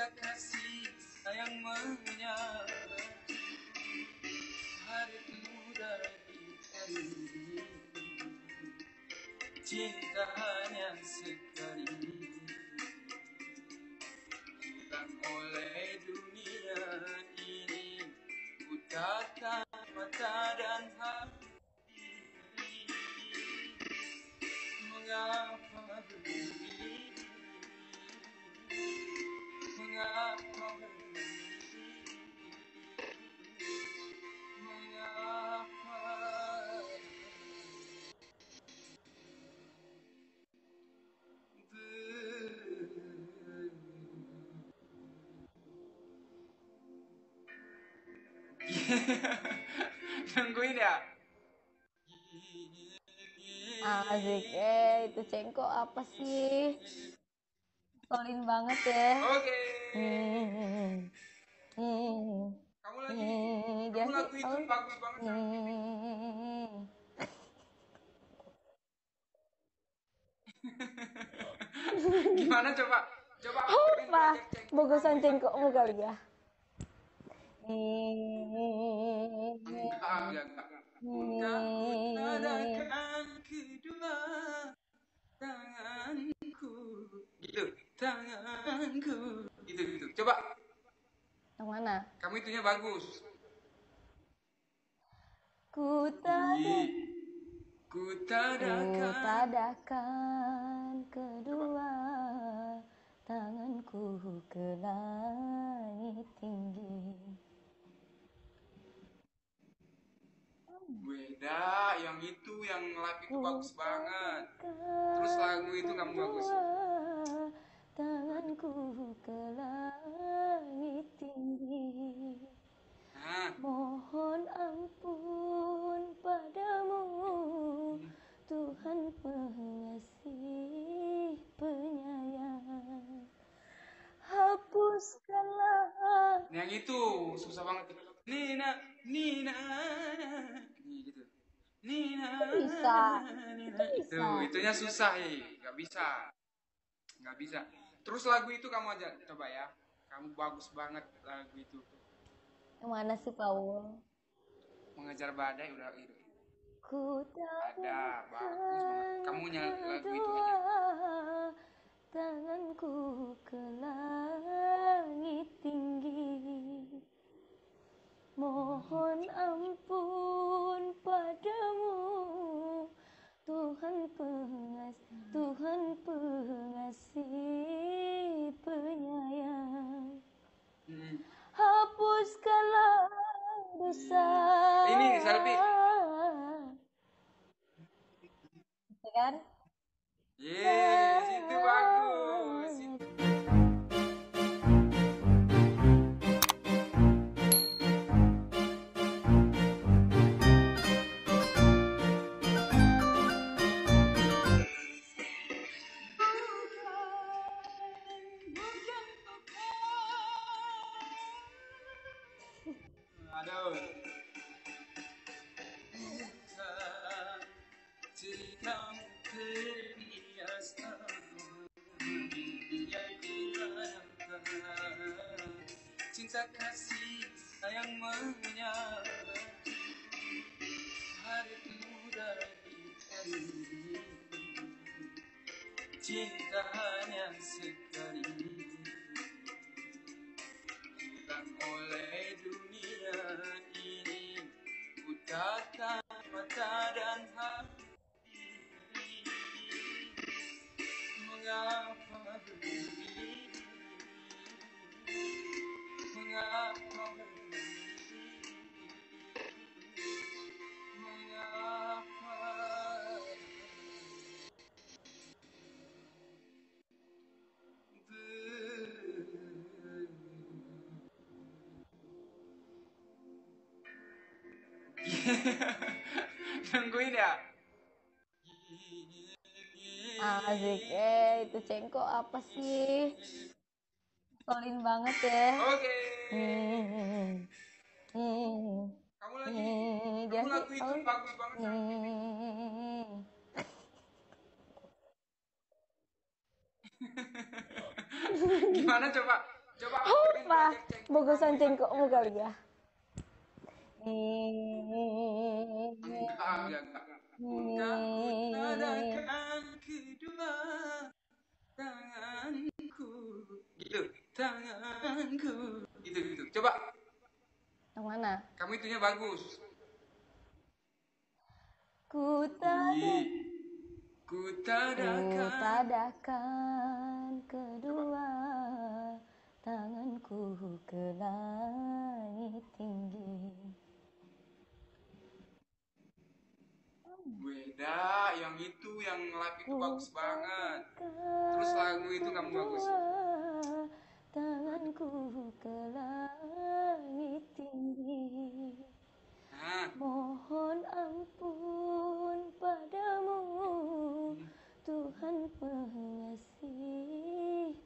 Cinta kasih sayang menyatu, hari muda dicari, cinta hanya sekali, hilang oleh dunia ini. Ku tatap mata dan hati, mengapa begini, mengapa begini, mengapa nungguin ya. Asik, itu Cengko apa sih? Solin banget ya. Oke. Kamu lagu itu bagus banget. Gimana coba? Apa? Bagusan Cengkokmu kali ya. Enggak. Adakan kedua tanganku, gitu. Tanganku, gitu. Coba. Yang mana? Kamu itunya bagus. Ku tadakan kedua tanganku ke langit tinggi. Beda, yang itu, yang live itu bagus banget. Terus lagu itu kamu bagus. Tanganku ke langit tinggi. Mohon ampun padamu, Tuhan pengasih penyayang. Hapuskanlah. Yang itu susah banget. Nina. Nih gitu. Nina. Bisa. Tuh, itunya susah nggak bisa. Terus lagu itu kamu aja coba ya. Kamu bagus banget lagu itu. Yang mana sih, Paul? Mengejar badai udah itu. Ada bagus banget. Kamu nyanyi lagu itu aja. Tanganku ke langit tinggi. Mohon ampun padamu, Tuhan pengasih penyayang. Hapuskanlah dosa. Ini Selfie. Kan? Yes, itu bagus. Aduh. Cinta kasih sayang menyatu, hari muda dicari, cinta hanya sekali, hilang oleh dunia ini. Ku tatap mata dan hati, mengapa begini, mengapa begini, mengapa nungguin ya. Asik, itu Cengko apa sih? Solin banget ya. Oke. Kamu lagu itu bagus banget. Gimana coba? Coba akuin Apa? belajar cengkok Bagusan kamu. cengkokmu kali ya. Enggak. Kutadakan kedua tanganku. Gitu. Tanganku. Gitu. Coba. Yang mana? Kamu itunya bagus. Kutadakan Kutadakan. kedua tanganku ke langit tinggi. Beda, yang itu, yang live itu bagus banget. Terus lagu itu kamu bagus. Tanganku ke langit tinggi. Nah, Mohon ampun padamu, Tuhan pengasih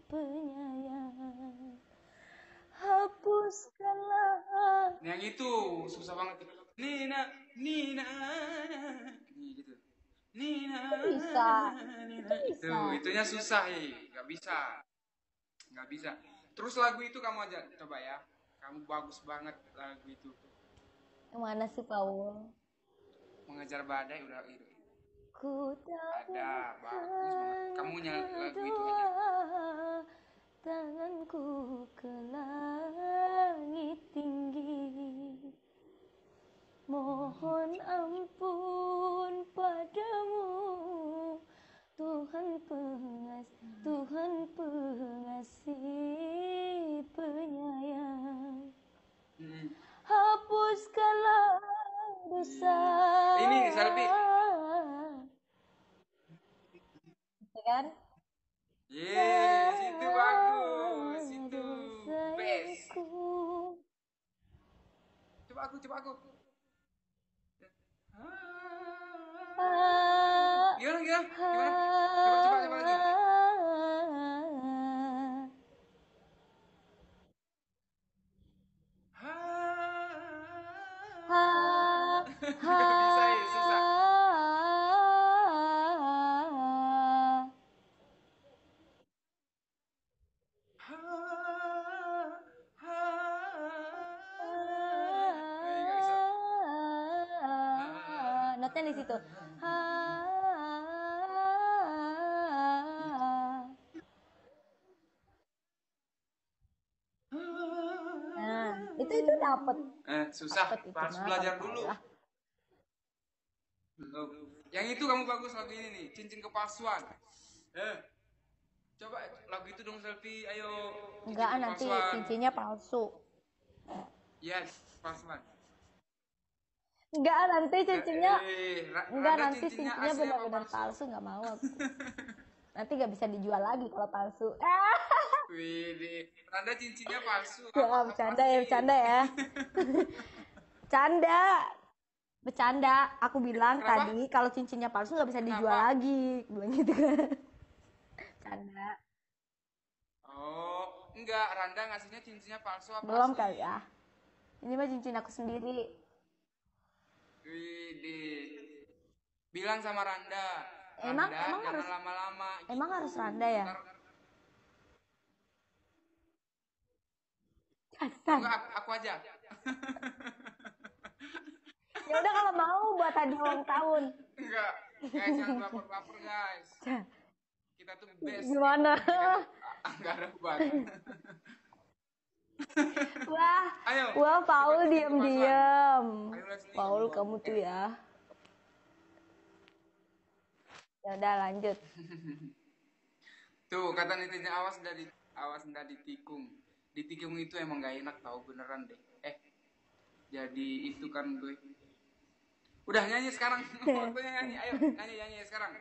penyayang. Hapuskanlah. yang itu susah banget. Nina. Nih gitu. Nina. Bisa. Nina. Itu bisa. Tuh, itunya susah nggak bisa. Terus lagu itu kamu aja coba ya. Kamu bagus banget lagu itu. Yang mana sih, Paul? Mengejar badai udah itu. Ku Ada bagus banget. Kamu nyanyi lagu itu aja. Tanganku ke langit tinggi. Mohon ampun padamu, Tuhan pengasih penyayang. Hapuskanlah dosa. Ini selfie. Kan? Yes, itu bagus. Itu best. Coba aku. Gimana? Coba lagi. Bisa susah. Notnya di situ. Nah, itu dapet. Susah. Dapet itu Harus mah, belajar kalau dulu. salah. Yang itu kamu bagus lagu ini nih, cincin kepalsuan. Coba lagu itu dong selfie, ayo. Enggak, nanti cincinnya palsu. Yes, palsuan. Enggak, nanti cincinnya cincinnya benar-benar palsu, nggak mau aku. Nanti nggak bisa dijual lagi kalau palsu. Wih, Randa cincinnya palsu. Bercanda ya. Bercanda. Aku bilang Kenapa? tadi kalau cincinnya palsu nggak bisa dijual lagi, bilang gitu kan. Canda. Oh, enggak, Randa ngasihnya cincinnya palsu apa? Belum kali ya. Ini mah cincin aku sendiri. Wih, bilang sama Randa. Emang jangan harus lama-lama. Emang harus Randa ya? Enggak, aku aja. Ya udah kalau mau buat hadiah ulang tahun. Enggak, guys, jangan baper-baper guys. Kita tuh best. Gimana? Enggak ada beban. Wah, Paul diam-diam. Paul kamu tuh ya. Ya udah lanjut. Tuh kata netizen, awas ndak ditikung. Ditikung itu emang gak enak tau, beneran deh. Jadi itu kan gue. Udah nyanyi sekarang. Waktunya nyanyi. Ayo nyanyi sekarang.